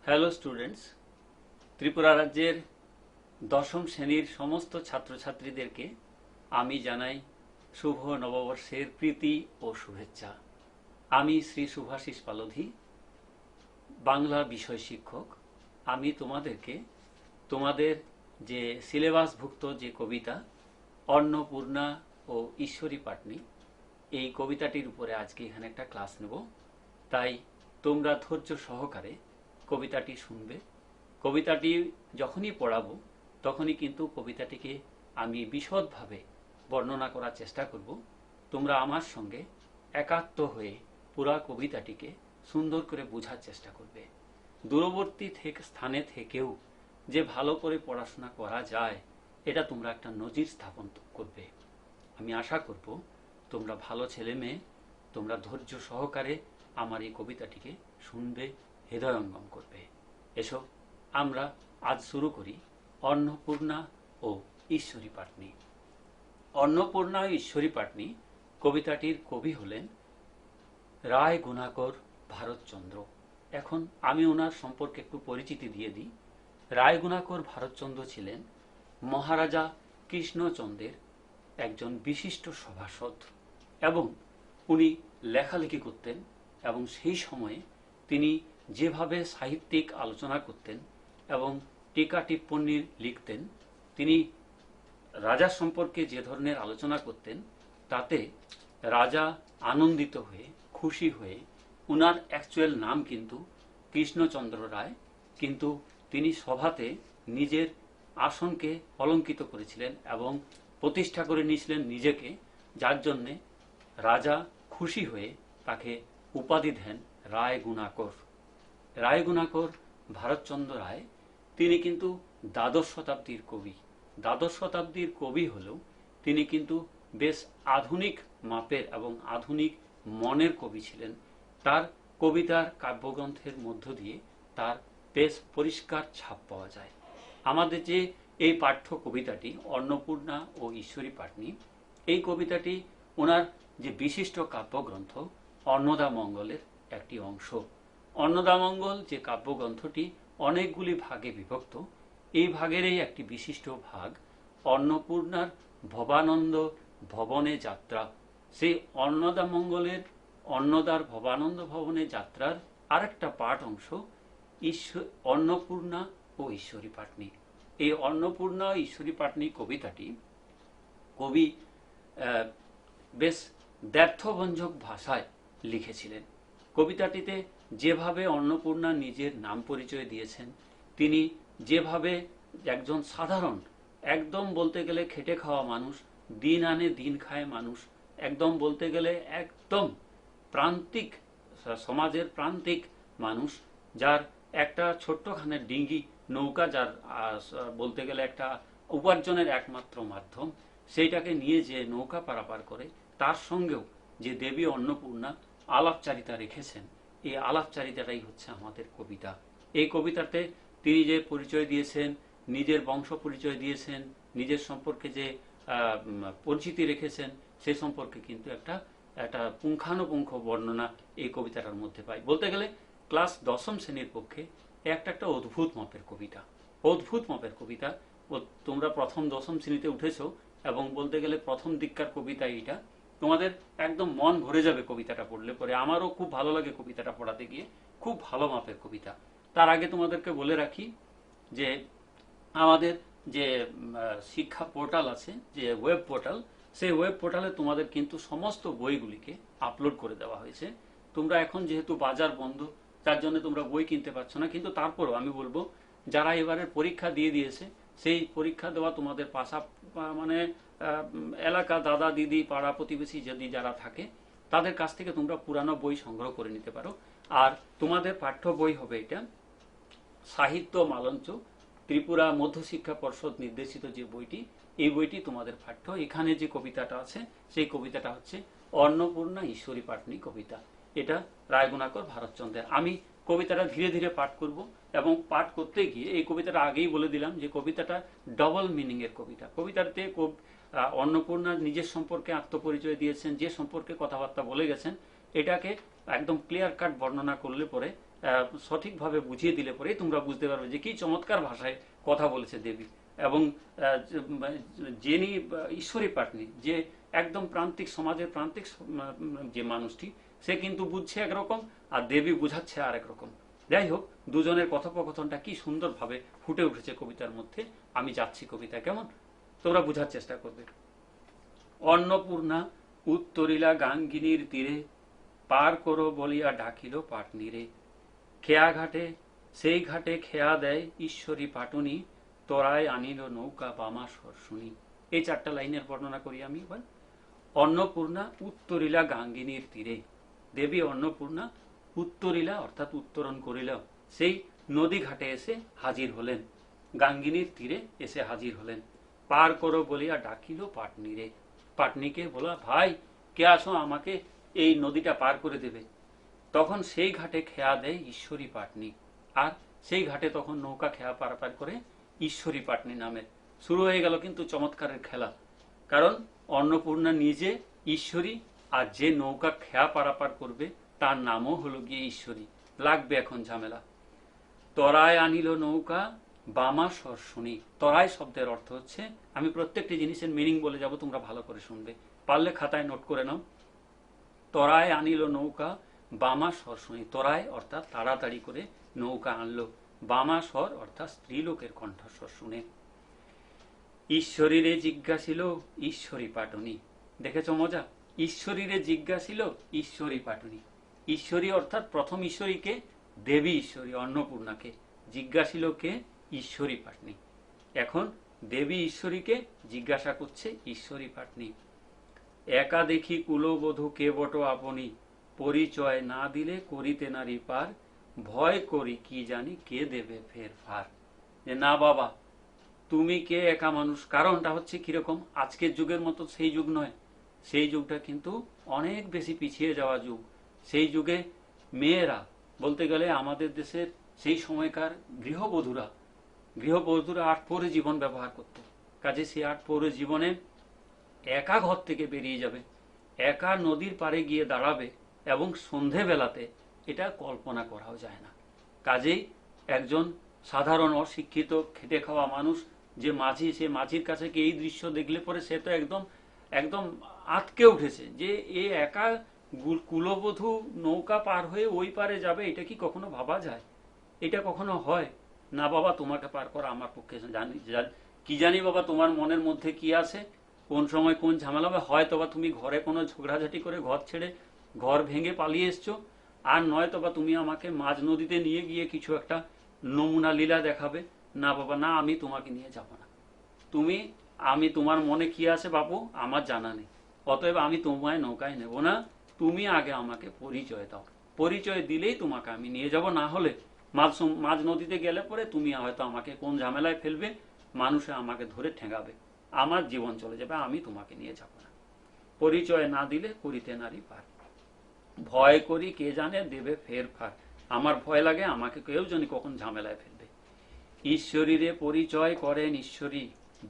Hello students, Tripura রাজ্যের দশম শ্রেণীর সমস্ত ছাত্রছাত্রীদেরকে আমি জানাই শুভ নববর্ষের প্রীতি ও শুভেচ্ছা। আমি শ্রী শুভাশিস পালোধি, বাংলা বিষয় শিক্ষক। আমি তোমাদেরকে তোমাদের যে সিলেবাসভুক্ত যে কবিতা অন্নপূর্ণা ও ঈশ্বরী পাটনি, এই কবিতাটির উপরে আজকে এখানে একটা ক্লাস নেব। তাই তোমরা ধৈর্য সহকারে কবিতাটি শুনবে। কবিতাটি যখনই পড়াবো তখনই কিন্তু কবিতাটিকে আমি বিশদভাবে বর্ণনা করার চেষ্টা করব। তোমরা আমার সঙ্গে একাত্ম হয়ে পুরা কবিতাটিকে সুন্দর করে বোঝার চেষ্টা করবে। দূরবর্তী স্থানে থেকেও যে ভালো করে পড়াশোনা করা যায়, এটা তোমরা একটা নজির স্থাপন করবে। আমি আশা করব তোমরা ভালো ছেলে মেয়ে, তোমরা ধৈর্য সহকারে আমার এই কবিতাটিকে শুনবে, হৃদয়ঙ্গম করবে। এসো আমরা আজ শুরু করি অন্নপূর্ণা ও ঈশ্বরী পাটনি। অন্নপূর্ণা ও ঈশ্বরী পাটনি কবিতাটির কবি হলেন রায় গুণাকর ভারতচন্দ্র। এখন আমি ওনার সম্পর্কে একটু পরিচিতি দিয়ে দিই। রায় গুণাকর ভারতচন্দ্র ছিলেন মহারাজা কৃষ্ণচন্দ্রের একজন বিশিষ্ট সভাসদ এবং উনি লেখালেখি করতেন এবং সেই সময়ে তিনি যেভাবে সাহিত্যিক আলোচনা করতেন এবং টিকা টিপ্পনী লিখতেন, তিনি রাজা সম্পর্কে যে ধরনের আলোচনা করতেন তাতে রাজা আনন্দিত হয়ে খুশি হয়ে, উনার অ্যাকচুয়াল নাম কিন্তু কৃষ্ণচন্দ্র রায়, কিন্তু তিনি সভাতে নিজের আসনকে অলঙ্কিত করেছিলেন এবং প্রতিষ্ঠা করে নিয়েছিলেন নিজেকে, যার জন্যে রাজা খুশি হয়ে তাকে উপাধি দেন রায় গুণাকর। রায় গুণাকর ভারতচন্দ্র রায় তিনি কিন্তু দ্বাদশ শতাব্দীর কবি। দ্বাদশ শতাব্দীর কবি হলেও তিনি কিন্তু বেশ আধুনিক মাপের এবং আধুনিক মনের কবি ছিলেন। তার কবিতার কাব্যগ্রন্থের মধ্য দিয়ে তার বেশ পরিষ্কার ছাপ পাওয়া যায়। আমাদের যে এই পাঠ্য কবিতাটি অন্নপূর্ণা ও ঈশ্বরী পাটনি, এই কবিতাটি ওনার যে বিশিষ্ট কাব্যগ্রন্থ অন্নদামঙ্গলের একটি অংশ। অন্নদামঙ্গল যে কাব্যগ্রন্থটি অনেকগুলি ভাগে বিভক্ত, এই ভাগেরই একটি বিশিষ্ট ভাগ অন্নপূর্ণার ভবানন্দ ভবনে যাত্রা। সেই অন্নদার ভবানন্দ ভবনে যাত্রার আরেকটা পাঠ অংশ অন্নপূর্ণা ও ঈশ্বরী পাটনি। এই অন্নপূর্ণা ও ঈশ্বরী পাটনি কবিতাটি কবি বেশ দ্ব্যর্থভঞ্জক ভাষায় লিখেছিলেন। কবিতাটিতে যেভাবে অন্নপূর্ণা নিজের নাম পরিচয় দিয়েছেন, তিনি যেভাবে একজন সাধারণ, একদম বলতে গেলে খেটে খাওয়া মানুষ, দিন আনে দিন খায় মানুষ, একদম বলতে গেলে একদম প্রান্তিক, সমাজের প্রান্তিক মানুষ, যার একটা ছোট্টখানের ডিঙ্গি নৌকা, যার বলতে গেলে একটা উপার্জনের একমাত্র মাধ্যম, সেইটাকে নিয়ে যে নৌকা পারাপার করে, তার সঙ্গেও যে দেবী অন্নপূর্ণা আলাপচারিতা রেখেছেন, এই আলাপচারিতাটাই হচ্ছে আমাদের কবিতা। এই কবিতাতে তিনি যে পরিচয় দিয়েছেন, নিজের বংশ পরিচয় দিয়েছেন, নিজের সম্পর্কে যে পরিচিতি রেখেছেন, সে সম্পর্কে কিন্তু একটা পুঙ্খানুপুঙ্খ বর্ণনা এই কবিতাটার মধ্যে পাই। বলতে গেলে ক্লাস দশম শ্রেণীর পক্ষে একটা অদ্ভুত মাপের কবিতা, অদ্ভুত মাপের কবিতা। তোমরা প্রথম দশম শ্রেণীতে উঠেছো এবং বলতে গেলে প্রথম দিককার কবিতা এইটা, তোমাদের একদম মন ভরে যাবে কবিতাটা পড়লে পরে। আমারও খুব ভালো লাগে কবিতাটা পড়াতে গিয়ে, খুব ভালো মাপের কবিতা। তার আগে তোমাদেরকে বলে রাখি যে আমাদের যে শিক্ষা পোর্টাল আছে, যে ওয়েব পোর্টাল, সেই ওয়েব পোর্টালে তোমাদের কিন্তু সমস্ত বইগুলিকে আপলোড করে দেওয়া হয়েছে। তোমরা এখন যেহেতু বাজার বন্ধ, তার জন্য তোমরা বই কিনতে পারছো না, কিন্তু তারপরও আমি বলবো যারা এবারের পরীক্ষা দিয়ে দিয়েছে, সেই পরীক্ষা দেওয়া তোমাদের পাশা মানে এলাকা দাদা দিদি পাড়া প্রতিবেশী যদি যারা থাকে, তাদের কাছ থেকে তোমরা পুরানো বই সংগ্রহ করে নিতে পারো। আর তোমাদের পাঠ্য বই হবে এটা সাহিত্য মালঞ্চ, ত্রিপুরা মধ্যশিক্ষা পর্ষদ নির্দেশিত যে বইটি, এই বইটি তোমাদের পাঠ্য। এখানে যে কবিতাটা আছে সেই কবিতাটা হচ্ছে অন্নপূর্ণা ঈশ্বরী পাটনি কবিতা। এটা রায় গুণাকর ভারতচন্দ্রের। আমি কবিতাটা ধীরে ধীরে পাঠ করব এবং পাঠ করতে গিয়ে এই কবিতাটা আগেই বলে দিলাম যে কবিতাটা ডবল মিনিং এর কবিতা। কবিতাতে অন্নপূর্ণা নিজের সম্পর্কে আত্মপরিচয় দিয়েছেন, যে সম্পর্কে কথাবার্তা বলে গেছেন, এটাকে একদম ক্লিয়ার কাট বর্ণনা করলে পরে সঠিকভাবে বুঝিয়ে দিলে পরে তোমরা বুঝতে পারবে যে কি চমৎকার ভাষায় কথা বলেছে দেবী। এবং যিনি ঈশ্বরী পাটনি, যে একদম প্রান্তিক সমাজের প্রান্তিক যে মানুষটি, সে কিন্তু বুঝছে একরকম আর দেবী বুঝাচ্ছে আর একরকম। যাই হোক, দুজনের কথোপকথনটা কি সুন্দরভাবে ফুটে উঠেছে কবিতার মধ্যে। আমি যাচ্ছি কবিতা, কেমন তোমরা বুঝার চেষ্টা করবে। অন্নপূর্ণা উত্তরিলা গাঙ্গিনীর তীরে, পার করো বলিয়া ডাকিল পাটনিরে। খেয়া ঘাটে সেই ঘাটে খেয়া দেয় ঈশ্বরী পাটনি, তোরায় আনিল নৌকা বামা শুনি। এই চারটা লাইনের বর্ণনা করি আমি এবার। অন্নপূর্ণা উত্তরিলা গাঙ্গিনীর তীরে, দেবী অন্নপূর্ণা উত্তরিলা অর্থাৎ উত্তরণ করিল, সেই নদী ঘাটে এসে হাজির হলেন, গাঙ্গিনীর তীরে এসে হাজির হলেন। পার করো বলিয়া ডাকিল পাটনিরে, পাটনিকে বলা, ভাই কে আসো, আমাকে এই নদীটা পার করে দেবে। তখন সেই ঘাটে খেয়া দেয় ঈশ্বরী পাটনি, আর সেই ঘাটে তখন নৌকা খেয়া পারাপার করে ঈশ্বরী পাটনি নামে। শুরু হয়ে গেল কিন্তু চমৎকারের খেলা, কারণ অন্নপূর্ণা নিজে ঈশ্বরী, আর যে নৌকা খেয়া পারাপার করবে তার নামও হলো গিয়ে ঈশ্বরী। লাগবে এখন ঝামেলা। তরায় আনিল নৌকা বামা শুনি। তরাই শব্দের অর্থ হচ্ছে, আমি প্রত্যেকটি জিনিসের মিনিং বলে যাব, তোমরা ভালো করে শুনবে, পারলে খাতায় নোট করে নাও। তরায় আনিল নৌকা বামা শুনি, তরায় অর্থাৎ তাড়াতাড়ি করে নৌকা আনলো, বামা স্বর অর্থাৎ স্ত্রীলোকের কণ্ঠস্বর শুনে। ঈশ্বরীরে জিজ্ঞাসিল ঈশ্বরী পাটনি। দেখেছ মজা, ঈশ্বরীরে জিজ্ঞাসিল ঈশ্বরী পাটনি। ঈশ্বরী অর্থাৎ প্রথম ঈশ্বরীকে, দেবী ঈশ্বরী অন্নপূর্ণাকে জিজ্ঞাসিল কে, ঈশ্বরী পাটনি। এখন দেবী ঈশ্বরীকে জিজ্ঞাসা করছে ঈশ্বরী পাটনি। একা দেখি কুলবধূ কে বট আপনি, পরিচয় না দিলে করিতে নারী পার, ভয় করি কি জানি কে দেবে ফের ফার। যে না বাবা, তুমি কে, একা মানুষ। কারণটা হচ্ছে কিরকম, আজকের যুগের মতো সেই যুগ নয়, সেই যুগটা কিন্তু অনেক বেশি পিছিয়ে যাওয়া যুগ। সেই যুগে মেয়েরা বলতে গেলে আমাদের দেশের সেই সময়কার গৃহবধূরা আটপৌরে জীবন ব্যবহার করত। কাজে সেই আটপৌরে জীবনে একা ঘর থেকে বেরিয়ে যাবে, একা নদীর পাড়ে গিয়ে দাঁড়াবে, এবং সন্ধেবেলাতে, এটা কল্পনা করাও যায় না। কাজেই একজন সাধারণ অশিক্ষিত খেটে খাওয়া মানুষ যে মাঝি, সে মাঝির কাছে এই দৃশ্য দেখলে পরে সে তো একদম একদম আটকে উঠেছে, যে এ একা কুলবধূ নৌকা পার হয়ে ওই পারে যাবে, এটা কি কখনো ভাবা যায়? এটা কখনো হয় না বাবা, তোমাকে পার করা আমার পক্ষে কি জানি বাবা তোমার মনের মধ্যে কি আছে, কোন সময় কোন ঝামেলা হবে। হয়তো বা তুমি ঘরে কোনো ঝগড়াঝাটি করে ঘর ছেড়ে ঘর ভেঙে পালিয়ে এসছো, আর নয়তো বা তুমি আমাকে মাঝ নদীতে নিয়ে গিয়ে কিছু একটা নমুনা লীলা দেখাবে। না বাবা না, আমি তোমাকে নিয়ে যাব না। আমি তোমার মনে কি আছে বাবু আমার জানা নেই, অতএব আমি তোমায় নৌকায় নেব না। তুমি আগে আমাকে পরিচয় দাও, পরিচয় দিলেই তোমাকে আমি নিয়ে যাব। না হলে মাঝ নদীতে গেলে পরে তুমি হয়তো আমাকে কোন ঝামেলায় ফেলবে, মানুষে আমাকে ধরে ঠেঙাবে, আমার জীবন চলে যাবে, আমি তোমাকে নিয়ে যাব না। পরিচয় না দিলে করিতে নারী পার, ভয় করি কে জানে দেবে ফের ফার। আমার ভয় লাগে আমাকে কেউ জানি কখন ঝামেলায় ফেলবে। ঈশ্বরীরে পরিচয় করেন ঈশ্বরী,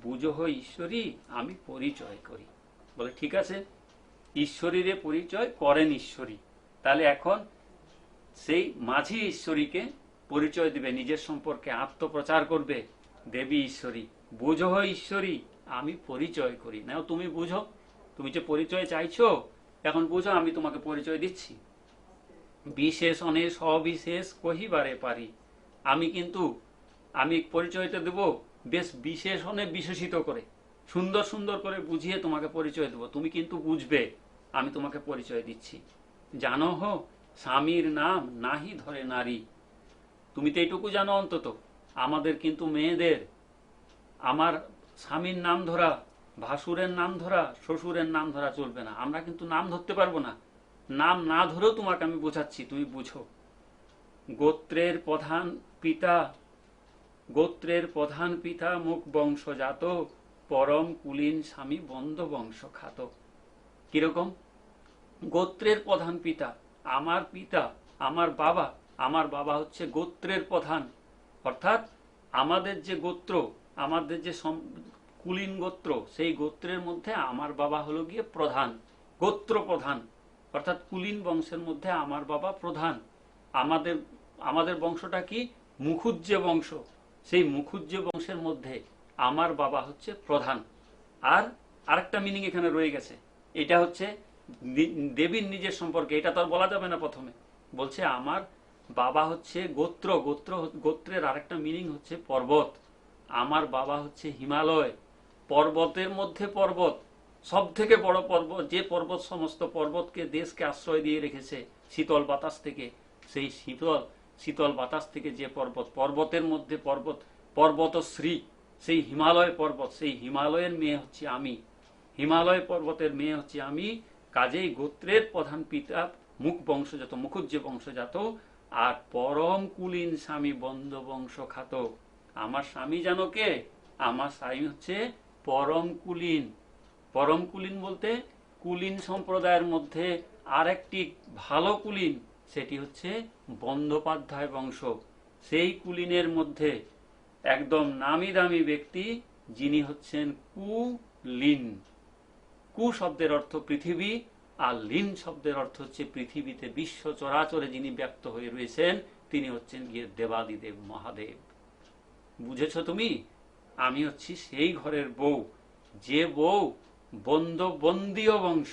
বুঝো ঈশ্বরী আমি পরিচয় করি। বলে ঠিক আছে, ঈশ্বরীরে পরিচয় করেন ঈশ্বরী। তাহলে এখন সেই মাঝি ঈশ্বরীকে পরিচয় দিবে, নিজের সম্পর্কে আত্মপ্রচার করবে। দেবী ঈশ্বরী, বুঝো ঈশ্বরী আমি পরিচয় করি। নাও তুমি বুঝো, তুমি যে পরিচয় চাইছো, এখন বুঝো আমি তোমাকে পরিচয় দিচ্ছি। বিশেষণে সবিশেষ কহিবারে পারি। আমি পরিচয়টা দেব বেশ বিশেষণে বিশেষিত করে, সুন্দর সুন্দর করে বুঝিয়ে তোমাকে পরিচয় দেব, তুমি কিন্তু বুঝবে। আমি তোমাকে পরিচয় দিচ্ছি। জানো হো স্বামীর নাম নাহি ধরে নারী। তুমি তো এইটুকু জানো অন্তত, আমাদের কিন্তু মেয়েদের আমার স্বামীর নাম ধরা, ভাসুরের নাম ধরা, শ্বশুরের নাম ধরা চলবে না। আমরা কিন্তু নাম ধরতে পারবো না। নাম না ধরেও তোমাকে আমি বোঝাচ্ছি, তুমি বুঝো। গোত্রের প্রধান পিতা মুখ বংশজাত, পরম কুলীন স্বামী বন্ধ বংশ খাত। কিরকম? গোত্রের প্রধান পিতা, আমার বাবা হচ্ছে গোত্রের প্রধান, অর্থাৎ আমাদের যে গোত্র, আমাদের যে কুলীন গোত্র, সেই গোত্রের মধ্যে আমার বাবা হলো গিয়ে প্রধান, গোত্র প্রধান। অর্থাৎ কুলীন বংশের মধ্যে আমার বাবা প্রধান। আমাদের আমাদের বংশটা কি? মুখুজ্জে বংশ। সেই মুখুজ্জে বংশের মধ্যে আমার বাবা হচ্ছে প্রধান। আর আরেকটা মিনিং এখানে রয়ে গেছে, এটা হচ্ছে দেবীর নিজের সম্পর্কে। এটা তো আর বলা যাবে না প্রথমে। বলছে আমার বাবা হচ্ছে গোত্র, গোত্রের আরেকটা মিনিং হচ্ছে পর্বত। আমার বাবা হচ্ছে হিমালয়, পর্বতের মধ্যে পর্বত, সব থেকে বড় পর্বত। যে পর্বত সমস্ত পর্বতকে, দেশকে আশ্রয় দিয়ে রেখেছে শীতল বাতাস থেকে, সেই শীতল বাতাস থেকে যে পর্বত, পর্বতের মধ্যে পর্বত, পর্বতশ্রী, সেই হিমালয় পর্বত, সেই হিমালয়ের মেয়ে হচ্ছে আমি, হিমালয় পর্বতের মেয়ে হচ্ছে আমি। কাজেই গোত্রের প্রধান পিতা মুখ বংশজাত, মুখুজ্জে বংশজাত। আর পরম কুলীন স্বামী বন্দ বংশ খ্যাত। আমার স্বামী জানো কে? আমার স্বামী হচ্ছে পরম কুলীন। পরম কুলীন বলতে কুলীন সম্প্রদায়ের মধ্যে আরেকটি ভালো কুলীন, সেটি হচ্ছে বন্দ্যোপাধ্যায় বংশ। সেই কুলীনের মধ্যে একদম নামি দামি ব্যক্তি, যিনি হচ্ছেন কুলীন। কু শব্দের অর্থ পৃথিবী, আর লিন শব্দের অর্থ হচ্ছে পৃথিবীতে বিশ্ব চরাচরে যিনি ব্যক্ত হয়ে রয়েছেন, তিনি হচ্ছেন গিয়ে দেবাদিদেব মহাদেব। বুঝেছ তুমি? আমি হচ্ছি সেই ঘরের বউ, যে বউ বন্দীয় বংশ,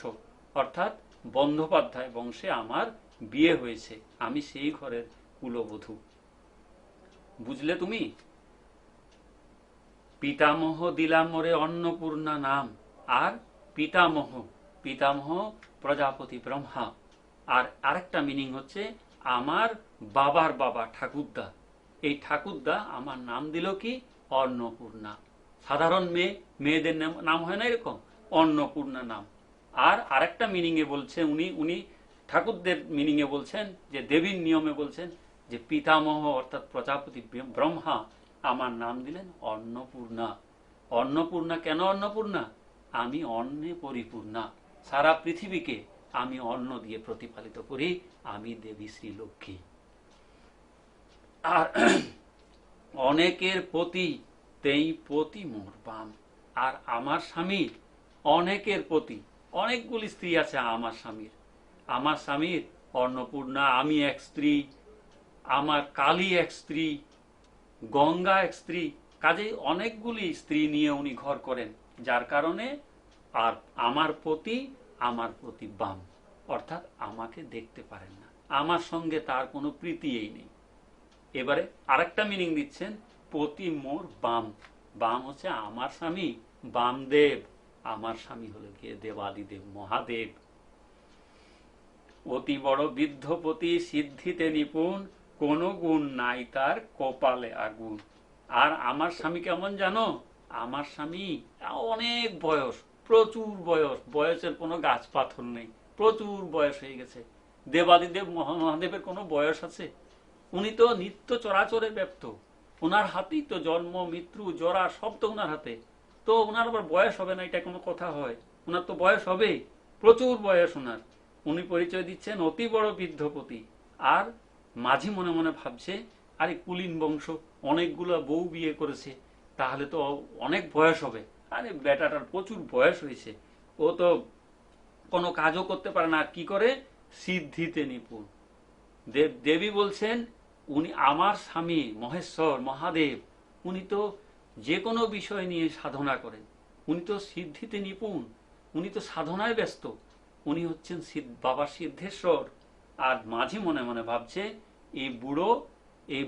অর্থাৎ বন্দ্যোপাধ্যায় বংশে আমার বিয়ে হয়েছে। আমি সেই ঘরের কুলবধূ। বুঝলে তুমি? পিতামহ দিলাম মোরে অন্নপূর্ণা নাম। আর পিতামহ, পিতামহ প্রজাপতি ব্রহ্মা। আর আরেকটা মিনিং হচ্ছে আমার বাবার বাবা ঠাকুরদা। এই ঠাকুরদা আমার নাম দিল কি? অন্নপূর্ণা। সাধারণ মেয়েদের নাম হয় না এরকম? অন্নপূর্ণা নাম। আর আরেকটা মিনিং এ বলছে উনি ঠাকুরদের মিনিং এ বলছেন, যে দেবীর নিয়মে বলছেন, যে পিতামহ অর্থাৎ প্রজাপতি ব্রহ্মা আমার নাম দিলেন অন্নপূর্ণা। অন্নপূর্ণা কেন অন্নপূর্ণা? আমি অন্নে পরিপূর্ণা। সারা পৃথিবীকে আমি অন্ন দিয়ে প্রতিপালিত করি। আমি দেবী শ্রী লক্ষ্মী। আর অনেকের পতি তেই পতি মোর বাম। আর আমার স্বামীর অনেকের পতি, অনেকগুলি স্ত্রী আছে আমার স্বামীর। আমার স্বামীর অন্নপূর্ণা, আমি এক স্ত্রী, আমার কালী এক স্ত্রী, গঙ্গা এক স্ত্রী। কাজেই অনেকগুলি স্ত্রী নিয়ে উনি ঘর করেন, যার কারণে আর আমার প্রতি বাম, অর্থাৎ আমাকে দেখতে পারেন না, আমার সঙ্গে তার কোনো প্রীতিই নেই। এবারে আরেকটা মিনিং দিচ্ছেন, পতি মোর বাম। বাম হচ্ছে আমার স্বামী বামদেব, আমার স্বামী হলো গিয়ে দেবাদিদেব মহাদেব। অতি বড় বৃদ্ধপতি সিদ্ধিতে নিপুণ, কোনো গুণ নাই তার কপালে আগুন। আর আমার স্বামী কেমন জানো? আমার স্বামী অনেক বয়স, প্রচুর বয়স, বয়সের কোনো গাছ পাথর নেই, প্রচুর বয়স হয়ে গেছে। দেবাদিদেব মহাদেবের কোনো বয়স আছে? উনি তো নিত্য চরাচরে ব্যপ্ত। ওনার হাতেই তো জন্ম, মৃত্যু, জরা সব তো ওনার হাতে। তো ওনার আবার বয়স হবে না, এটা কোনো কথা হয়? ওনার তো বয়স হবেই, প্রচুর বয়স ওনার। উনি পরিচয় দিচ্ছেন অতি বড় বৃদ্ধপতি। আর মাঝি মনে মনে ভাবছে, আরে কুলীন বংশ, অনেকগুলো বউ বিয়ে করেছে, তাহলে তো অনেক বয়স হবে। আরে বেটাটার প্রচুর বয়স হয়েছে, ও তো কোনো কাজও করতে পারে না। আর কি করে? সিদ্ধিতে নিপুণ। দেবী বলছেন, উনি আমার স্বামী মহেশ্বর মহাদেব, উনি তো যে কোনো বিষয় নিয়ে সাধনা করেন, উনি তো সিদ্ধিতে নিপুণ, উনি তো সাধনায় ব্যস্ত, উনি হচ্ছেন বাবা সিদ্ধেশ্বর। আর মাঝি মনে মনে ভাবছে, এই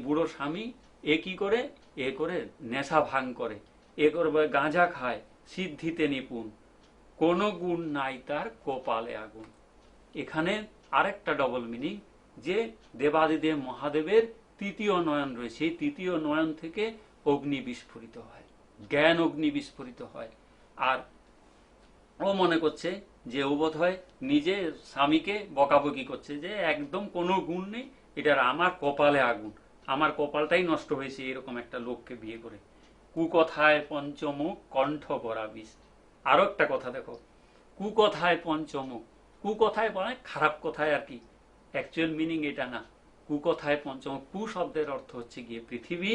বুড়ো স্বামী এ কি করে? এ করে নেশা ভাঙ করে, এ করে গাঁজা খায়, সিদ্ধিতে নিপুণ, কোনো গুণ নাই তার কপালে আগুন। এখানে আরেকটা ডবল মিনিং, যে দেবাদিদেব মহাদেবের তৃতীয় নয়ন রয়েছে, এই তৃতীয় নয়ন থেকে অগ্নি বিস্ফোরিত হয়, জ্ঞান অগ্নি বিস্ফোরিত হয়। আর ও মনে করছে যে ও বোধ হয় নিজে স্বামীকে বকাবকি করছে, যে একদম কোনো গুণ নেই, এটার আমার কপালে আগুন, আমার কপালটাই নষ্ট হয়েছে এরকম একটা লোককে বিয়ে করে। কুকথায় পঞ্চমুখ কণ্ঠ ভরা বিষ। আরো একটা কথা দেখো, কুকথায় পঞ্চমুখ, কুকথায় মানে খারাপ কথায় আর কি, অ্যাকচুয়াল মিনিং এটা না। কুকথায় পঞ্চমুখ, কু শব্দের অর্থ হচ্ছে গিয়ে পৃথিবী,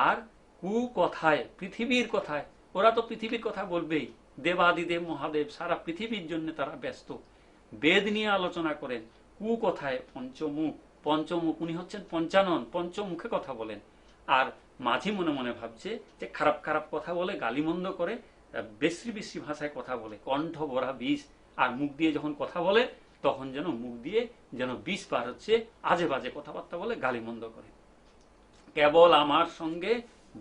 আর কুকথায় পৃথিবীর কথায়, ওরা তো পৃথিবীর কথা বলবেই, দেবাদিদেব মহাদেব সারা পৃথিবীর জন্য তারা ব্যস্ত। বেদ নিয়ে আলোচনা করেন, কুকথায় পঞ্চমুখ। পঞ্চমুখ উনি হচ্ছেন পঞ্চানন, পঞ্চমুখে কথা বলেন। আর মাঝি মনে মনে ভাবছে যে খারাপ খারাপ কথা বলে, গালিমন্দ করে, বিশ্রী বিশ্রী ভাষায় কথা বলে, কণ্ঠ ভরা বিষ। আর মুখ দিয়ে যখন কথা বলে তখন যেন মুখ দিয়ে যেন বিষ পার হচ্ছে, আজে বাজে কথাবার্তা বলে, গালিমন্দ করে। কেবল আমার সঙ্গে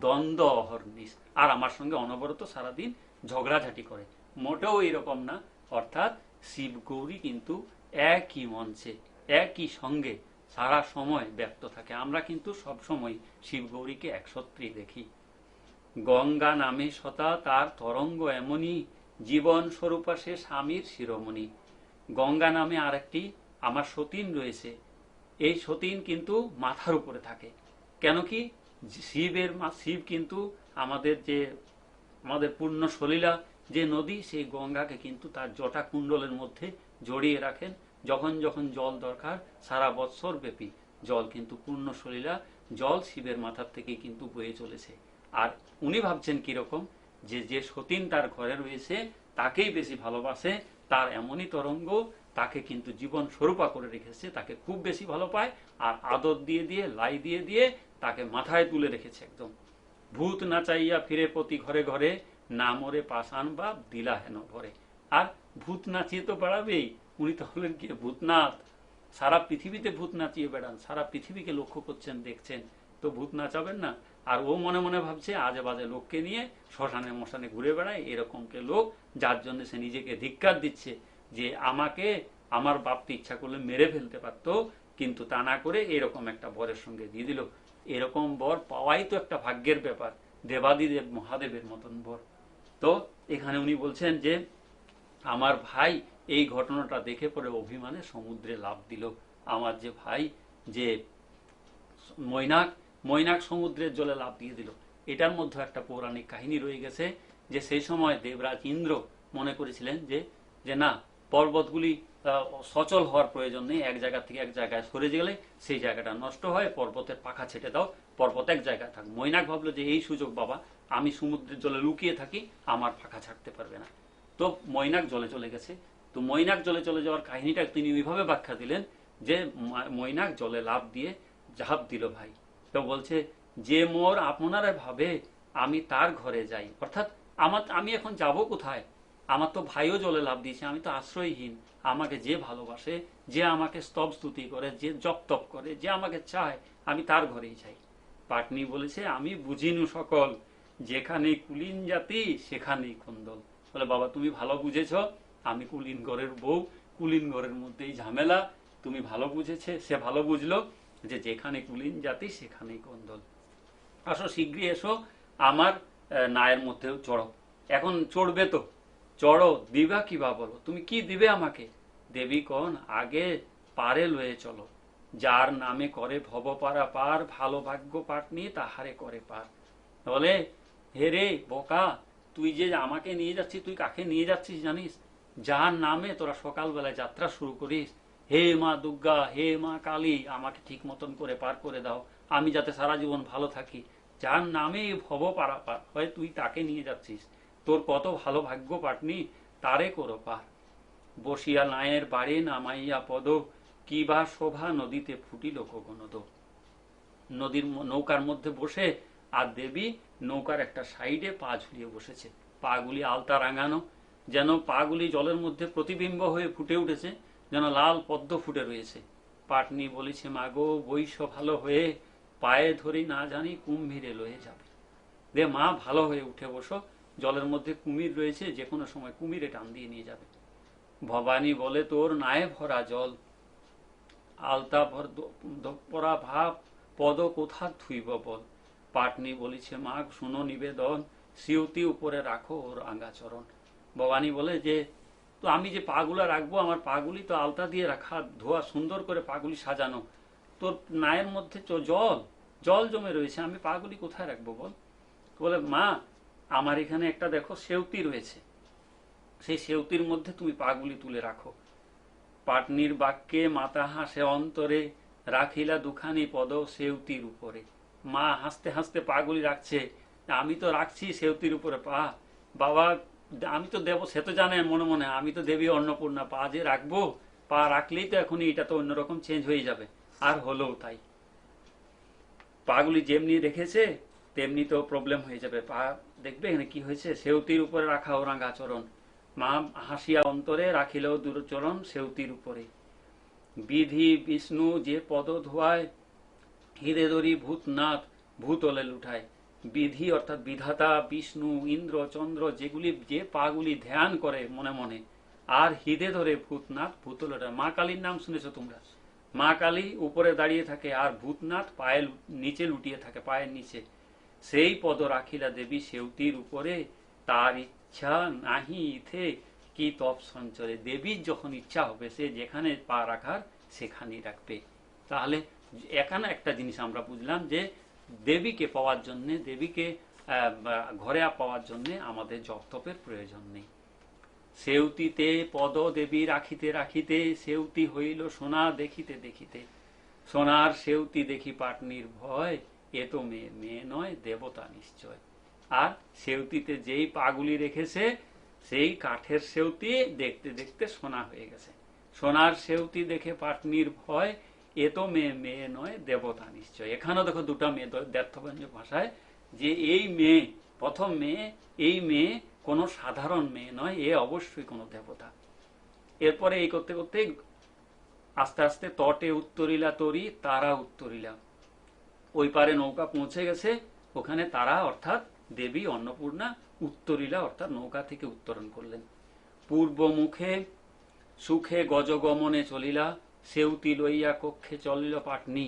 দ্বন্দ্ব অহর্নিশ, আর আমার সঙ্গে অনবরত সারাদিন ঝগড়াঝাটি করে। মোটেও এরকম না। অর্থাৎ শিব গৌরী কিন্তু একই মঞ্চে, একই সঙ্গে সারা সময় ব্যক্ত থাকে। আমরা কিন্তু সব সময় শিব গৌরীকে একসত্রেই দেখি। গঙ্গা নামে সতা তার তরঙ্গ এমনই, জীবন স্বরূপা সে স্বামীর শিরোমণি। গঙ্গা নামে আরেকটি আমার সতীন রয়েছে। এই সতীন কিন্তু মাথার উপরে থাকে। কেন কি? শিব কিন্তু আমাদের পূর্ণ সলীলা যে নদী, সেই গঙ্গাকে কিন্তু তার জটা কুণ্ডলের মধ্যে জড়িয়ে রাখেন। যখন যখন জল দরকার সারা বৎসর ব্যাপী জল কিন্তু পূর্ণ সলীলা জল শিবের মাথার থেকে কিন্তু বয়ে চলেছে। আর উনি ভাবছেন কিরকম, যে সতীন তার ঘরে রয়েছে তাকেই বেশি ভালোবাসে, তার এমনই তরঙ্গ, তাকে কিন্তু জীবন স্বরূপা করে রেখেছে, তাকে খুব বেশি ভালো পায়। আর আদর দিয়ে দিয়ে, লাই দিয়ে দিয়ে তাকে মাথায় তুলে রেখেছে একদম। ভূত নাচাইয়া ফিরে প্রতি ঘরে ঘরে, না মরে পাষাণ বা দিলা হেন ভরে। আর ভূত নাচিয়ে তো বেড়াবেই, উনি তো হলেন কি ভূতনাথ। সারা পৃথিবীতে ভূত নাচিয়ে বেড়ান, সারা পৃথিবীকে লক্ষ্য করছেন, দেখছেন, তো ভূত নাচাবেন না? আর ও মনে মনে ভাবছে আজে বাজে লোককে নিয়ে শ্মশানে মশানে ঘুরে বেড়ায়, এরকমকে লোক, যার জন্য সে নিজেকে ধিক্কার দিচ্ছে যে আমাকে আমার বাপ তো ইচ্ছা করলে মেরে ফেলতে পারতো, কিন্তু তা না করে এরকম একটা বরের সঙ্গে দিয়ে দিল। এরকম বর পাওয়াই তো একটা ভাগ্যের ব্যাপার, দেবাদিদেব মহাদেবের মতন বর। তো এখানে উনি বলছেন যে আমার ভাই এই ঘটনাটা দেখে পরে অভিমানে সমুদ্রে লাফ দিল। আমার যে ভাই, যে মৈনাক সমুদ্রের জলে লাফ দিয়ে দিল। এটার মধ্যে একটা পৌরাণিক কাহিনী রয়ে গেছে, যে সেই সময় দেবরাজ ইন্দ্র মনে করেছিলেন যে না, পর্বতগুলি সচল হওয়ার প্রয়োজন নেই, এক জায়গা থেকে এক জায়গায় সরে গেলে সেই জায়গাটা নষ্ট হয়, পর্বতের পাখা ছেটে দাও, পর্বত এক জায়গায় থাক। মৈনাক ভাবলো যে এই সুযোগ বাবা, আমি সমুদ্রের জলে লুকিয়ে থাকি, আমার পাখা ছাড়তে পারবে না। তো মৈনাক জলে চলে গেছে। তো মৈনাক জলে চলে যাওয়ার কাহিনীটা তিনি ওইভাবে ব্যাখ্যা দিলেন যে মৈনাক জলে লাফ দিয়ে ঝাঁপ দিল ভাই। তো বলছে যে মোর আপনারা ভাবে আমি তার ঘরে যাই, অর্থাৎ আমি এখন যাব কোথায়? আমার তো ভাইও জলে লাফ দিয়েছে, আমি তো আশ্রয়হীন। আমাকে যে ভালোবাসে, যে আমাকে স্তব স্তুতি করে, যে জপ তপ করে, যে আমাকে চায়, আমি তার ঘরেই যাই। পাটনি বলেছে আমি বুঝিনু সকল, যেখানে কুলীন জাতি সেখানেই কুন্দল। বলে বাবা তুমি ভালো বুঝেছ, আমি কুলীন ঘরের বউ, কুলীন ঘরের মধ্যেই ঝামেলা। তুমি ভালো বুঝেছে, সে ভালো বুঝলো যে যেখানে কুলীন জাতি সেখানেই কুন্দল। আসো শীঘ্রই এসো, আমার নায়ের মধ্যেও চড়ো। এখন চড়বে তো, চড়ো, দিবা কিবা বলো, তুমি কি দিবে আমাকে? দেবী কন আগে পারে লয়ে চলো, যার নামে করে ভবপারা পার, ভালো ভাগ্য পাটনি তাহারে করে পার। বলে হে রে বোকা, তুই যে আমাকে নিয়ে যাচ্ছিস, তুই কাকে নিয়ে যাচ্ছিস জানিস? যার নামে তোরা সকালবেলায় যাত্রা শুরু করিস, হে মা দুর্গা, হে মা কালী, আমাকে ঠিক মতন করে পার করে দাও, আমি যাতে সারা জীবন ভালো থাকি। যার নামে ভব পারাপার হয়, তুই তাকে নিয়ে যাচ্ছিস, তোর কত ভালো ভাগ্য পাটনি, তারে করো পার। বসিয়া নায়ের বাড়ি নামাইয়া পদ, কি বা শোভা নদীতে ফুটিল গগনদ। নদীর নৌকার মধ্যে বসে আর দেবী নৌকার একটা সাইডে পা ঝুলিয়ে বসেছে, পাগুলি আলতা রাঙানো, যেন পাগুলি জলের মধ্যে প্রতিবিম্ব হয়ে ফুটে উঠেছে, যেন লাল পদ্ম ফুটে রয়েছে। পাটনি বলেছে মাগো বৈশ ভালো হয়ে, পায়ে ধরি না জানি কুম্ভীরে লয়ে যাবে। দে মা ভালো হয়ে উঠে বসো, জলের মধ্যে কুমির রয়েছে, যে কোনো সময় কুমিরে টান দিয়ে নিয়ে যাবে। ভবানী বলে তোর নায়ে ভরা জল, আলতা পরা ভাব, পদ কোথা ধুইব বল। পাটনি বলিছে মা শুনো নিবেদন, সিউতি উপরে রাখো ওর আঙ্গাচরণ। ভবানী বলে যে তো আমি যে পাগুলা রাখবো, আমার পাগুলি তো আলতা দিয়ে রাখা, ধোয়া, সুন্দর করে পাগুলি সাজানো, তোর নায়ের মধ্যে জল জমে রয়েছে, আমি পাগুলি কোথায় রাখবো বল? বলে মা আমার এখানে একটা দেখো সেউতি রয়েছে, সেই সেউতির মধ্যে তুমি পাগুলি তুলে রাখো। পাটনির বাক্যে মাতা হাসে অন্তরে, রাখিলা দুখানি পদ সেউতির উপরে। মা হাসতে হাসতে পাগুলি রাখছে, আমি তো রাখছি সেউতির উপরে পা, বাবা আমি তো দেব, সে তো জানে মনে মনে আমি তো দেবী অন্নপূর্ণা, পা যে রাখবো, পা রাখলেই তো এখনই এটা তো অন্যরকম চেঞ্জ হয়ে যাবে। আর হলোও তাই, পাগুলি যেমনি রেখেছে তেমনি তো প্রবলেম হয়ে যাবে। পা দেখবে এখানে কি হয়েছে, সেউতির উপরে রাখা ওরাঙ্গা চরণ, মা হাসিয়া অন্তরে রাখিলেও দূরচরণ সেউতির উপরে। বিধি বিষ্ণু যে পদ ধোয়ায়, হিরে ধরি ভূতনাথ ভূতলে লুঠায়। বিধি অর্থাৎ বিধাতা, বিষ্ণু, ইন্দ্র, চন্দ্র, যেগুলি যে পাগুলি ধ্যান করে মনে মনে, আর হৃদে ধরে ভূতনাথ ভূতলে লুঠায়। মা কালীর নাম শুনেছো তোমরা, মা কালী উপরে দাঁড়িয়ে থাকে আর ভূতনাথ পায়ের নিচে লুটিয়ে থাকে, পায়ের নিচে। সেই পদ রাখিলা দেবী সেউতির উপরে, তার ইচ্ছা নাহি ইথে কি তপ সঞ্চরে। দেবীর যখন ইচ্ছা হবে সে যেখানে পা রাখার সেখানেই রাখবে। তাহলে এখানে একটা জিনিস আমরা বুঝলাম যে দেবীকে পাওয়ার জন্য, দেবীকে ঘরে পাওয়ার জন্য আমাদের জপ তপের প্রয়োজন নেই। সেউতিতে পদ দেবী রাখিতে রাখিতে, সেউতি হইল সোনা দেখিতে দেখিতে। সোনার সেউতি দেখি পাটনির ভয়, এ তো মেয়ে, মেয়ে নয় দেবতা নিশ্চয়। আর সেউতিতে যেই পাগুলি রেখেছে সেই কাঠের সেউতি দেখতে দেখতে সোনা হয়ে গেছে। সোনার সেউতি দেখে পাটনির ভয়, এ তো মেয়ে, মেয়ে নয় দেবতা নিশ্চয়। এখানেও দেখো দুটা মেয়ে, দ্ব্যর্থব্যঞ্জক ভাষায়, যে এই মেয়ে, প্রথম মেয়ে, এই মেয়ে কোনো সাধারণ মেয়ে নয়, এ অবশ্যই কোনো দেবতা। এরপরে এই করতে করতে আস্তে আস্তে তটে উত্তরিলা তরি, তারা উত্তরিলা, ওই পারে নৌকা পৌঁছে গেছে, ওখানে তারা অর্থাৎ দেবী অন্নপূর্ণা উত্তরিলা অর্থাৎ নৌকা থেকে উত্তরণ করলেন। পূর্ব মুখে সুখে গজগমনে চলিলা, সেউতি লইয়া কক্ষে চলিল পাটনি।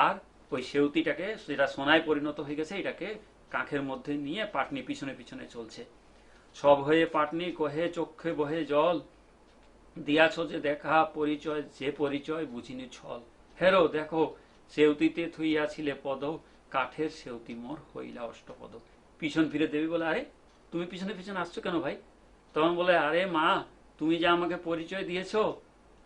আর ওই সেউতিটাকে, যেটা সোনায় পরিণত হয়ে গেছে, এটাকে কাঁখের মধ্যে নিয়ে পাটনি পিছনে পিছনে চলছে। সব হয়ে পাটনি কহে চক্ষে বহে জল, দিয়াছ যে দেখা পরিচয়, যে পরিচয় বুঝিনি ছল। হেরো দেখো সেউতিতে থুইয়াছিলে পদ, কাঠের সেউতি মোর হইলা অষ্টপদ। পিছন ফিরে দেবী বলে, আরে তুমি পিছনে পিছনে আসছো কেন ভাই? তখন বলে, আরে মা, তুমি যে আমাকে পরিচয় দিয়েছো,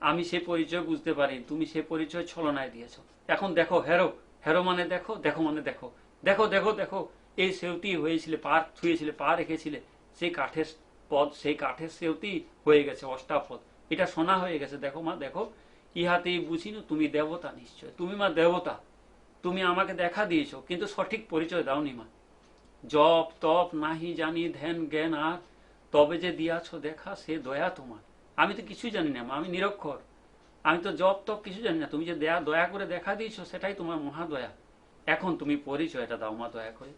আমি সে পরিচয় বুঝতে পারি, তুমি সে পরিচয় ছলনায় দিয়েছো। এখন দেখো, হেরো, হেরো মানে দেখো, দেখো মানে দেখো, দেখো দেখো দেখো, এই সেউতি হয়েছিলে, পা থুয়েছিলে, পা রেখেছিলে, সেই কাঠের পদ, সেই কাঠের সেউতি হয়ে গেছে অষ্টাপদ, এটা সোনা হয়ে গেছে। দেখো মা দেখো, ইহাতেই বুঝিনি তুমি দেবতা নিশ্চয়। তুমি মা দেবতা, তুমি আমাকে দেখা দিয়েছো কিন্তু সঠিক পরিচয় দাওনি মা। জপ তপ নাহি জানি ধ্যান জ্ঞান আর, তবে যে দিয়াছ দেখা সে দয়া তোমার। আমি তো কিছুই জানি না মা, আমি নিরক্ষর, আমি তো জপ তপ কিছু জানি না, তুমি যে দয়া করে দেখা দিয়েছো সেটাই তোমার মহাদয়া। এখন তুমি পরিচয়টা দাও মা দয়া করে।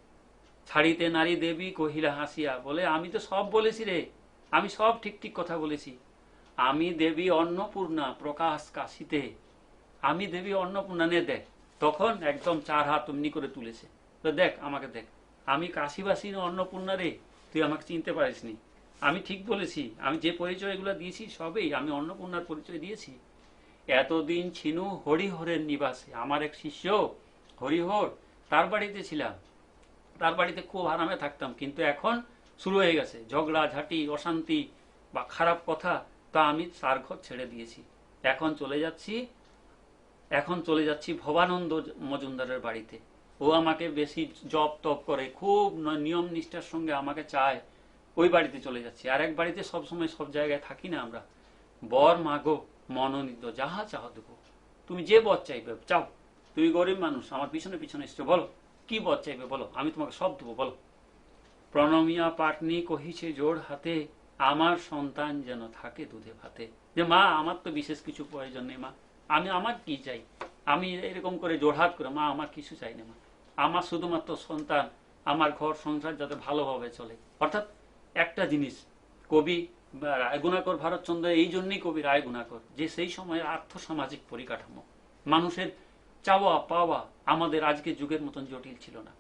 ছাড়িতে নারী দেবী কহিলা হাসিয়া, বলে আমি তো সব বলেছি রে, আমি সব ঠিক ঠিক কথা বলেছি। আমি দেবী অন্নপূর্ণা প্রকাশ কাশিতে, আমি দেবী অন্নপূর্ণা নে দেখ। তখন একদম চার হাত অমনি করে তুলেছে, দেখ আমাকে দেখ, আমি কাশীবাসী অন্নপূর্ণা রে, তুই আমাকে চিনতে পারিসনি। আমি ঠিক বলেছি, আমি যে পরিচয় এগুলো দিয়েছি সবেই আমি অন্নপূর্ণার পরিচয় দিয়েছি। এতদিন ছিনু হরিহরের নিবাসে, আমার এক শিষ্য হরিহর, তার বাড়িতে ছিলাম, তার বাড়িতে খুব আরামে থাকতাম, কিন্তু এখন শুরু হয়ে গেছে ঝগড়া ঝাঁটি অশান্তি বা খারাপ কথা, তা আমি তার ঘর ছেড়ে দিয়েছি। এখন চলে যাচ্ছি ভবানন্দ মজুমদারের বাড়িতে। ও আমাকে বেশি জপ তপ করে, খুব নিয়ম নিষ্ঠার সঙ্গে আমাকে চায়, ওই বাড়িতে চলে যাচ্ছি। আর এক বাড়িতে সবসময় সব জায়গায় থাকি না আমরা। বর মাগো মনোনীত, যাহা চাহ দেবো, তুমি যে বর চাইবে চাও। তুই গরিব মানুষ, আমার পিছনে পিছনে এসছো, বলো কি বর চাইবে বলো, আমি তোমাকে সব দেবো বলো। প্রণমিয়া পাটনি কহিছে জোড় হাতে, আমার সন্তান যেন থাকে দুধে ভাতে। যে মা আমার তো বিশেষ কিছু প্রয়োজন নেই মা, আমি আমার কি চাই, আমি এরকম করে জোড়হাত করে, মা আমার কিছু চাই না মা, আমার শুধুমাত্র সন্তান, আমার ঘর সংসার যাতে ভালোভাবে চলে। অর্থাৎ একটা জিনিস, কবি রায়গুণাকর ভারতচন্দ্র এই জন্যই কবি রায়গুণাকর, যে সেই সময়ের আর্থ সামাজিক পরিকাঠামো, মানুষের চাওয়া পাওয়া আমাদের আজকের যুগের মতন জটিল ছিল না।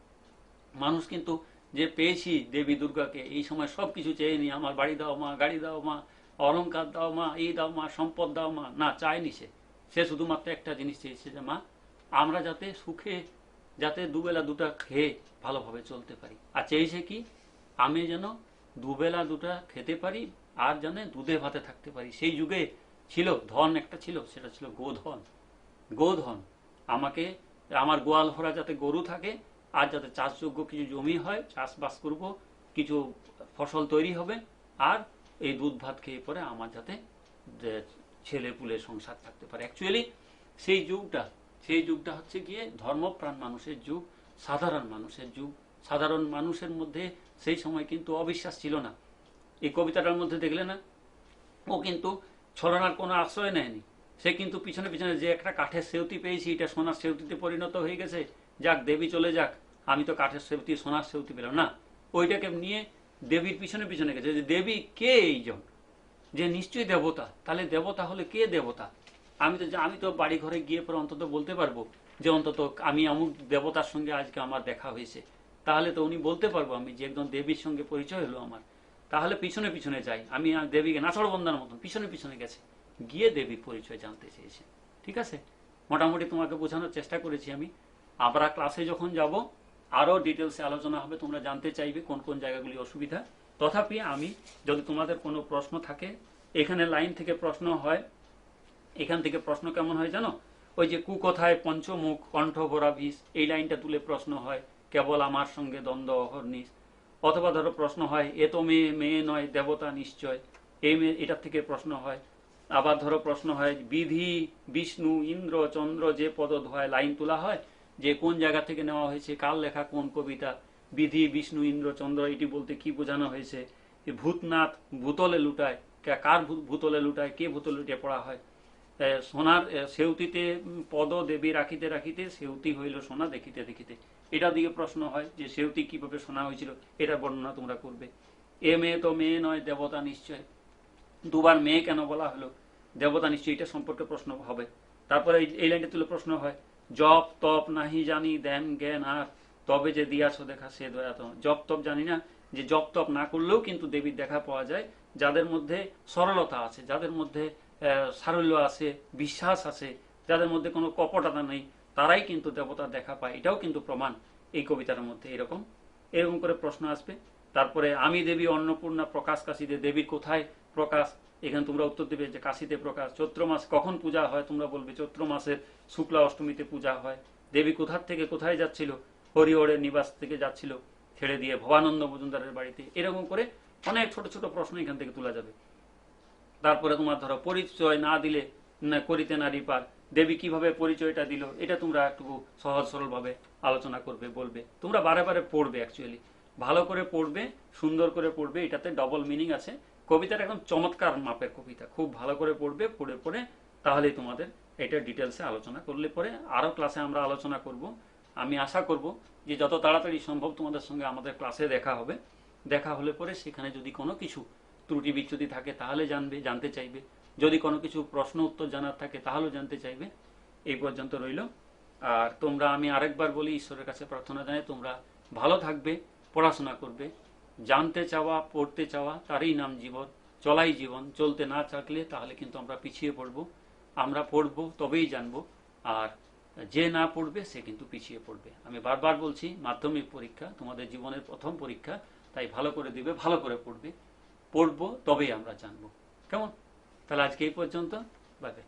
মানুষ কিন্তু যে পেয়েছি দেবী দুর্গাকে, এই সময় সবকিছু চেয়ে নি, আমার বাড়ি দাও মা, গাড়ি দাও মা, অলংকার দাও মা, এই দাও মা, সম্পদ দাও মা, না চায়নি। সে শুধুমাত্র একটা জিনিস চেয়েছে, যে মা আমরা যাতে সুখে, যাতে দুবেলা দুটা খেয়ে ভালোভাবে চলতে পারি। আর চেয়েছে কি, আমি যেন দুবেলা দুটা খেতে পারি আর যেন দুধে ভাতে থাকতে পারি। সেই যুগে ছিল ধন, একটা ছিল, সেটা ছিল গোধন। গোধন, আমাকে আমার গোয়াল ভরা যাতে গরু থাকে, আর যাতে চাষযোগ্য কিছু জমি হয়, চাষবাস করব, কিছু ফসল তৈরি হবে, আর এই দুধ ভাত খেয়ে পরে আমার যাতে ছেলে পুলে সংসার থাকতে পারে। অ্যাকচুয়ালি সেই যুগটা হচ্ছে গিয়ে ধর্মপ্রাণ মানুষের যুগ, সাধারণ মানুষের যুগ। সাধারণ মানুষের মধ্যে সেই সময় কিন্তু অবিশ্বাস ছিল না। এই কবিতাটার মধ্যে দেখলে না, ও কিন্তু ছলনার কোনো আশ্রয় নেয়নি। সে কিন্তু পিছনে পিছনে যে একটা কাঠের সেউতি পেয়েছি, এটা সোনার সেউতিতে পরিণত হয়ে গেছে, যাক দেবী চলে যাক, আমি তো কাঠের সেউতি সোনার সেউতি পেলাম না, ওইটাকে নিয়ে দেবীর পিছনে পিছনে গেছে। যে দেবী কে এইজন, যে নিশ্চয়ই দেবতা, তাহলে দেবতা হলে কে দেবতা? আমি তো বাড়ি ঘরে গিয়ে পরে অন্তত বলতে পারবো যে অন্তত আমি অমুক দেবতার সঙ্গে আজকে আমার দেখা হয়েছে, তাহলে তো উনি বলতে পারবো আমি যে একদম দেবীর সঙ্গে পরিচয় হলো আমার। তাহলে পিছনে পিছনে যাই, আমি দেবীকে নাছড়বন্ধার মতন পিছনে পিছনে গেছে, গিয়ে দেবীর পরিচয় জানতে চেয়েছে। ঠিক আছে, মোটামুটি তোমাকে বোঝানোর চেষ্টা করেছি আমি। আমরা ক্লাসে যখন যাব আরও ডিটেলসে আলোচনা হবে, তোমরা জানতে চাইবে কোন কোন জায়গাগুলি অসুবিধা। তথাপি আমি যদি তোমাদের কোনো প্রশ্ন থাকে, এখানে লাইন থেকে প্রশ্ন হয়, এখান থেকে প্রশ্ন কেমন হয় জানো, ওই যে কুকথায় পঞ্চমুখ কণ্ঠ ভরা বিষ, এই লাইনটা তুলে প্রশ্ন হয়, কেবল আমার সঙ্গে দ্বন্দ্ব অহর্নিশ। অথবা ধরো প্রশ্ন হয়, এ তো মেয়ে, মেয়ে নয় দেবতা নিশ্চয়, এই মেয়ে, এটার থেকে প্রশ্ন হয়। আবার ধরো প্রশ্ন হয়, বিধি বিষ্ণু ইন্দ্র চন্দ্র যে পদ ধোয়, লাইন তোলা হয় যে কোন জায়গা থেকে নেওয়া হয়েছে, কার লেখা কোন কবিতা, বিধি বিষ্ণু ইন্দ্র চন্দ্র এটি বলতে কি বোঝানো হয়েছে, ভূতনাথ ভূতলে লুটায়, কার ভূতলে লুটায়, কে ভূতলে লুটিয়ে পড়া হয়, সোনার সেউতিতে পদ দেবী রাখিতে রাখিতে সেউতি হইল সোনা দেখিতে দেখিতে, এটা দিয়ে প্রশ্ন হয় যে সেউতি কিভাবে সোনা হয়েছিল, এটা বর্ণনা তোমরা করবে। এ মেয়ে তো মেয়ে নয় দেবতা নিশ্চয়, দুবার মেয়ে কেন বলা হলো, দেবতা নিশ্চয়, এটা সম্পর্কে প্রশ্ন হবে। তারপরে এই লাইনটা তুলে প্রশ্ন হয়, জপ তপ নাহি জানি দেন জ্ঞান আর, তবে যে দিয়াছ দেখা সে দয়া তোমার। জপ তপ জানি না, যে জপ তপ না করলেও কিন্তু দেবীর দেখা পাওয়া যায়, যাদের মধ্যে সরলতা আছে, যাদের মধ্যে সারল্য আছে, বিশ্বাস আছে, যাদের মধ্যে কোনো কপটতা নেই, তারাই কিন্তু দেবতার দেখা পায়। এটাও কিন্তু প্রমাণ এই কবিতার মধ্যে। এরকম এরকম করে প্রশ্ন আসবে। তারপরে আমি দেবী অন্নপূর্ণা প্রকাশ কাশীতে, দেবীর কোথায় প্রকাশ, এখানে তোমরা উত্তর দেবে যে কাশীতে প্রকাশ। চৈত্র মাস কখন পূজা হয়, তোমরা বলবে চৈত্র মাসের শুক্লা অষ্টমীতে পূজা হয়। দেবী কোথার থেকে কোথায় যাচ্ছিল, হরিহরের নিবাস থেকে যাচ্ছিল ছেড়ে দিয়ে ভবানন্দ মজুমদারের বাড়িতে। এরকম করে অনেক ছোট ছোট প্রশ্ন এখান থেকে তোলা যাবে। তারপরে তোমার ধরো পরিচয় না দিলে করিতে নারী পার, দেবী কিভাবে পরিচয়টা দিল, এটা তোমরা একটু সহজ সরল ভাবে আলোচনা করবে, বলবে। তোমরা বারে বারে পড়বে, অ্যাকচুয়ালি ভালো করে পড়বে, সুন্দর করে পড়বে, এটাতে ডবল মিনিং আছে। কবিতাটা একদম চমৎকার মাপের কবিতা, খুব ভালো করে পড়বে, পড়ে পড়ে তাহলেই তোমাদের এটা ডিটেলসে আলোচনা করলে পরে আরও ক্লাসে আমরা আলোচনা করব। আমি আশা করব যে যত তাড়াতাড়ি সম্ভব তোমাদের সঙ্গে আমাদের ক্লাসে দেখা হবে। দেখা হলে পরে সেখানে যদি কোনো কিছু ত্রুটি বিচ্যুতি থাকে তাহলে জানতে চাইবে, যদি কোনো কিছু প্রশ্ন উত্তর জানার থাকে তাহলেও জানতে চাইবে। এই পর্যন্ত রইল। আর তোমরা, আমি আরেকবার বলি, ঈশ্বরের কাছে প্রার্থনা জানাই তোমরা ভালো থাকবে, পড়াশোনা করবে। জানতে চাওয়া, পড়তে চাওয়া, তারই নাম জীবন, চলাই জীবন। চলতে না থাকলে তাহলে কিন্তু আমরা পিছিয়ে পড়ব। আমরা পড়ব তবেই জানবো, আর যে না পড়বে সে কিন্তু পিছিয়ে পড়বে। আমি বারবার বলছি, মাধ্যমিক পরীক্ষা তোমাদের জীবনের প্রথম পরীক্ষা, তাই ভালো করে দিবে, ভালো করে পড়বে। পড়বো তবেই আমরা জানবো। কেমন? তাহলে আজকে এই পর্যন্ত, বাই বাই।